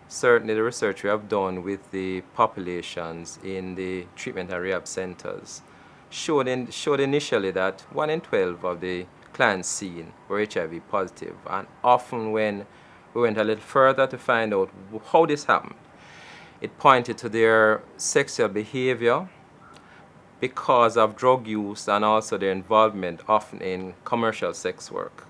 certainly the research we have done with the populations in the treatment and rehab centers showed initially that 1 in 12 of the clients seen were HIV positive. And often when we went a little further to find out how this happened, it pointed to their sexual behavior because of drug use and also their involvement often in commercial sex work.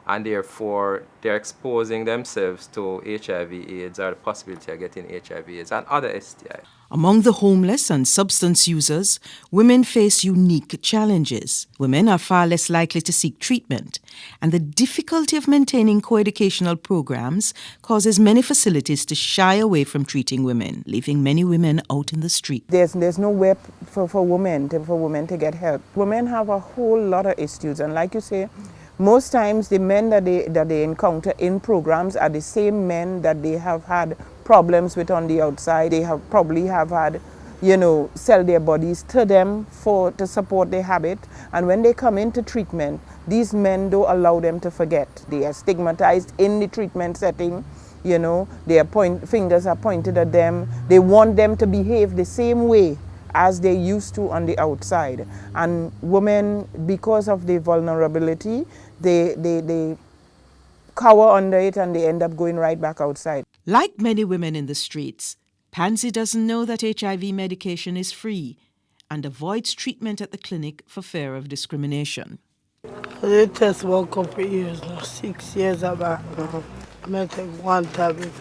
And therefore, they're exposing themselves to HIV/AIDS or the possibility of getting HIV/AIDS and other STIs. Among the homeless and substance users, women face unique challenges. Women are far less likely to seek treatment, and the difficulty of maintaining co-educational programs causes many facilities to shy away from treating women, leaving many women out in the street. There's no way for women to get help. Women have a whole lot of issues, and like you say, most times the men that they encounter in programs are the same men that they have had problems with on the outside. They probably have had, sell their bodies to them to support their habit. And when they come into treatment, these men don't allow them to forget. They are stigmatized in the treatment setting. Their fingers are pointed at them. They want them to behave the same way as they used to on the outside. And women, because of the vulnerability, they cower under it and they end up going right back outside. Like many women in the streets, Pansy doesn't know that HIV medication is free and avoids treatment at the clinic for fear of discrimination. I did test for a couple of years now, 6 years back. I take one tablet.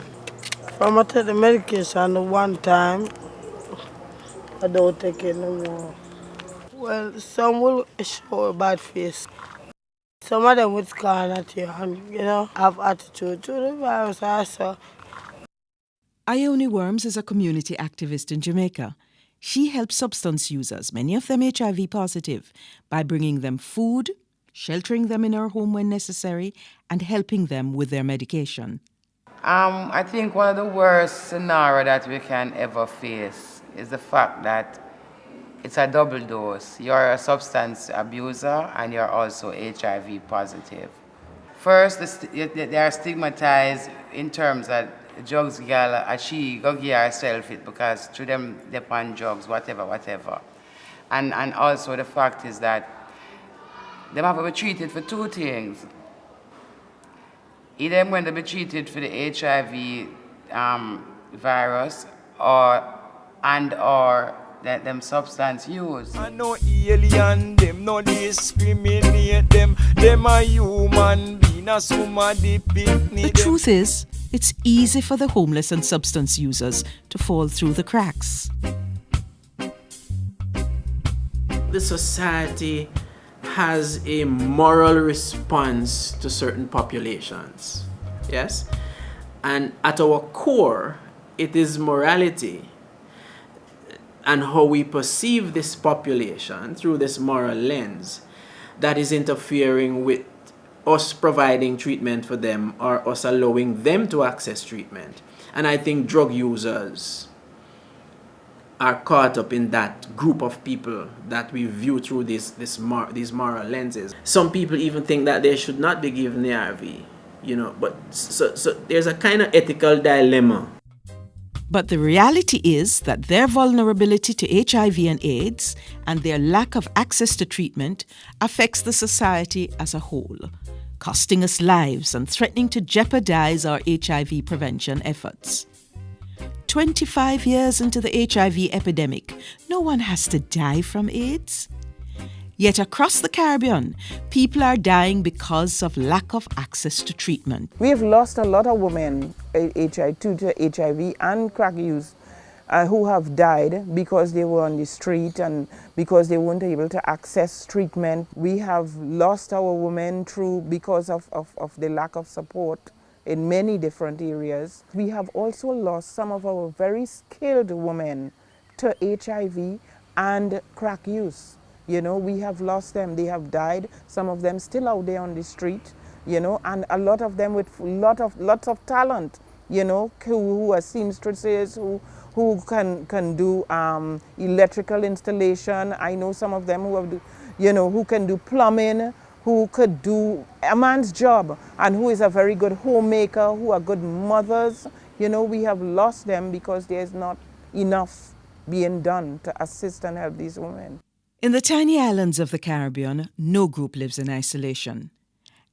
From I take the medication the one time, I don't take it no more. Well, some will show a bad face. Some of them would scan at you and, have attitude to the virus also. Ione Worms is a community activist in Jamaica. She helps substance users, many of them HIV positive, by bringing them food, sheltering them in her home when necessary, and helping them with their medication. I think one of the worst scenarios that we can ever face is the fact that it's a double dose. You're a substance abuser and you're also HIV positive. First, they are stigmatized in terms that drugs girl, she go give herself it because through them they on drugs, whatever. And also the fact is that they have to be treated for two things. Either when they be treated for the HIV virus or them substance use. I know alien, them no discriminate them. Them a human being, a somebody The truth is, it's easy for the homeless and substance users to fall through the cracks. The society has a moral response to certain populations, yes? And at our core, it is morality and how we perceive this population through this moral lens that is interfering with us providing treatment for them or us allowing them to access treatment. And I think drug users are caught up in that group of people that we view through these moral lenses. Some people even think that they should not be given the ARV, but so there's a kind of ethical dilemma. But the reality is that their vulnerability to HIV and AIDS and their lack of access to treatment affects the society as a whole, costing us lives and threatening to jeopardize our HIV prevention efforts. 25 years into the HIV epidemic, no one has to die from AIDS. Yet across the Caribbean, people are dying because of lack of access to treatment. We have lost a lot of women to HIV and crack use who have died because they were on the street and because they weren't able to access treatment. We have lost our women because of the lack of support in many different areas. We have also lost some of our very skilled women to HIV and crack use. We have lost them. They have died. Some of them still out there on the street, and a lot of them with lots of talent, who are seamstresses, who can do electrical installation. I know some of them who can do plumbing, who could do a man's job, and who is a very good homemaker, who are good mothers, You know, we have lost them because there's not enough being done to assist and help these women. In the tiny islands of the Caribbean, no group lives in isolation.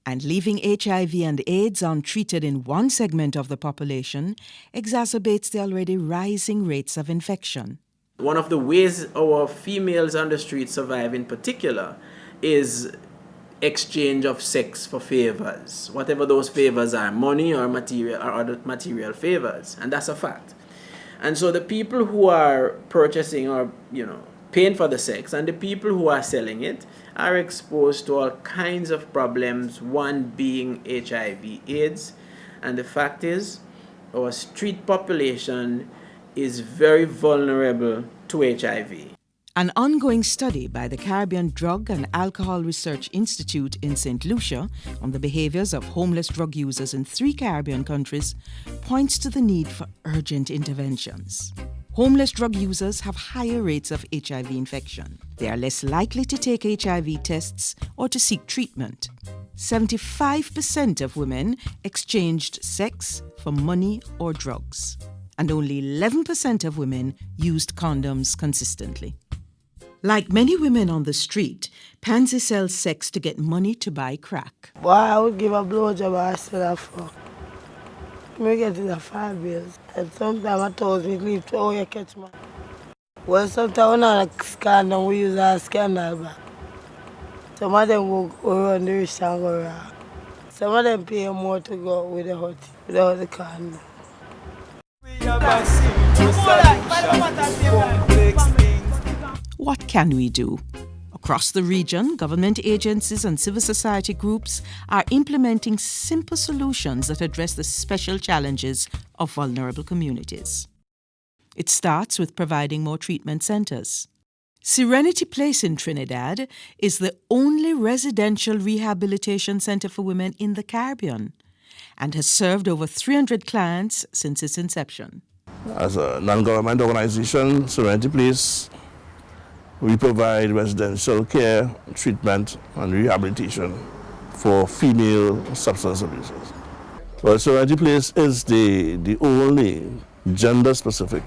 And leaving HIV and AIDS untreated in one segment of the population exacerbates the already rising rates of infection. One of the ways our females on the street survive in particular is exchange of sex for favors, whatever those favors are, money or material or other material favors, and that's a fact. And so the people who are purchasing or, paying for the sex and the people who are selling it are exposed to all kinds of problems, one being HIV, AIDS. And the fact is, our street population is very vulnerable to HIV. An ongoing study by the Caribbean Drug and Alcohol Research Institute in St. Lucia on the behaviors of homeless drug users in 3 Caribbean countries points to the need for urgent interventions. Homeless drug users have higher rates of HIV infection. They are less likely to take HIV tests or to seek treatment. 75% of women exchanged sex for money or drugs, and only 11% of women used condoms consistently. Like many women on the street, Pansy sells sex to get money to buy crack. Boy, I would give a blowjob I still have fuck. Me get it a 5 years. And sometimes I told me leave to you catch me. Well, sometimes when I scan them, we use a scanner back. Some of them will go run the rich and go around. Some of them pay more to go with the hot, without the condom. We have a simple solution to complex things. What can we do? Across the region, government agencies and civil society groups are implementing simple solutions that address the special challenges of vulnerable communities. It starts with providing more treatment centers. Serenity Place in Trinidad is the only residential rehabilitation center for women in the Caribbean and has served over 300 clients since its inception. As a non-government organization, Serenity Place, we provide residential care, treatment, and rehabilitation for female substance abusers. Well, Serenity Place is the only gender-specific